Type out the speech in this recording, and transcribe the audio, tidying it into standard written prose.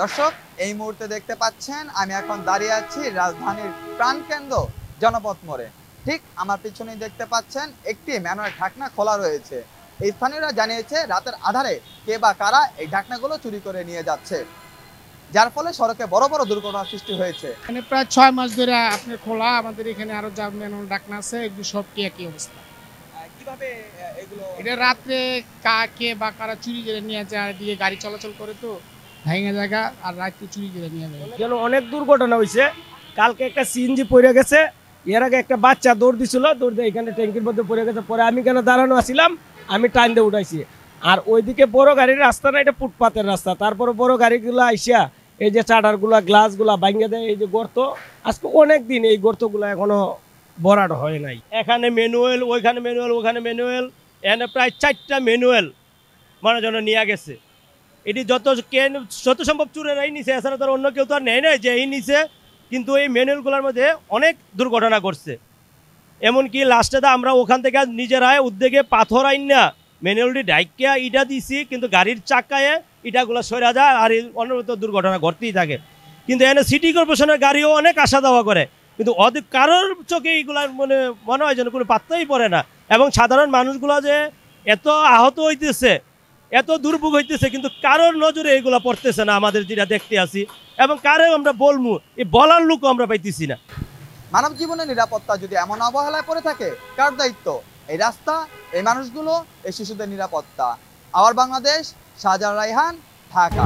দর্শক, এই মুহূর্তে দেখতে পাচ্ছেন আমি এখন দাঁড়িয়ে আছি রাজধানীর প্রাণকেন্দ্র জনপথ মোড়ে। ঠিক আমার পিছনেই দেখতে পাচ্ছেন একটি ম্যানুয়াল ঢাকনা খোলা রয়েছে। এই স্থানীয়রা জানিয়েছে রাতের আধারে কে বা কারা এই ঢাকনাগুলো চুরি করে নিয়ে যাচ্ছে, যার ফলে সড়কে বড় বড় দুর্ঘটনার সৃষ্টি হয়েছে। মানে প্রায় 6 মাস ধরে আপনার খোলা। আমাদের এখানে আরো যা ম্যানুয়াল ঢাকনা আছে এগুলো সব কি একই অবস্থা। কিভাবে এগুলো এটা রাত্রে কে বা কারা চুরি করে নিয়ে যায়, দিয়ে গাড়ি চলাচল করে তো ভাঙা জায়গা, আর রাত্রে চুরি করে নিয়ে যায়। যেন অনেক দুর্ঘটনা হয়েছে। কালকে একটা সিএনজি পড়ে গেছে, এর আগে একটা বাচ্চা দৌড় দিছিল, দৌড় দিয়ে এখানে ট্যাঙ্কির মধ্যে পড়ে গেছে। পরে আমি কেন দাঁড়ানো আছিলাম, আমি টাইম দিয়ে উঠাইছি। আর ওইদিকে বড় গাড়ির রাস্তা না, এটা ফুটপাতের রাস্তা। তারপরে বড় গাড়িগুলো আইসা এই যে চার্টারগুলা গ্লাসগুলা ভাঙিয়ে দেয়। এই যে গর্ত, আজকে অনেক দিন এই গর্তগুলো এখনো ভরাট হয় নাই। এখানে ম্যানুয়াল, ওইখানে ম্যানুয়াল, ওখানে ম্যানুয়াল, এখানে প্রায় 4টা ম্যানুয়াল মানুষজন নিয়ে গেছে। এটি যত সম্ভব চুরেরাই নিছে, এছাড়া তার অন্য কেউ তো আর নেয় নাই যে এই নিছে। কিন্তু এই ম্যানুয়ালগুলোর মধ্যে অনেক দুর্ঘটনা ঘটছে। এমনকি লাস্টে তো আমরা ওখান থেকে নিজেরাই উদ্যোগে পাথর আইন না ম্যানুয়ালটি ডাইকিয়া ইটা দিছি, কিন্তু গাড়ির চাকায় ইটাগুলো সরা যায় আর অনবরত দুর্ঘটনা ঘটতেই থাকে। কিন্তু এখানে সিটি কর্পোরেশনের গাড়িও অনেক আসা যাওয়া করে, কিন্তু কারোর চোখে এইগুলার মনে হয় যেন কোনো পাত্তাই পড়ে না। এবং সাধারণ মানুষগুলো যে এত আহত হইতেছে, এত দুর্ভোগ হইতেছে, কিন্তু কারোর নজরে এগুলো পড়তেছে না আমাদের যেটা দেখতে আসি। এবং কারো আমরা বলবো, এই বলার লোকও আমরা পাইতেছি না। মানব জীবনের নিরাপত্তা যদি এমন অবহেলায় পড়ে থাকে, কার দায়িত্ব? এই রাস্তা, এই মানুষগুলো, এই শিশুদের নিরাপত্তা। আওয়ার বাংলাদেশ, শাহজাহান রায়হান, ঢাকা।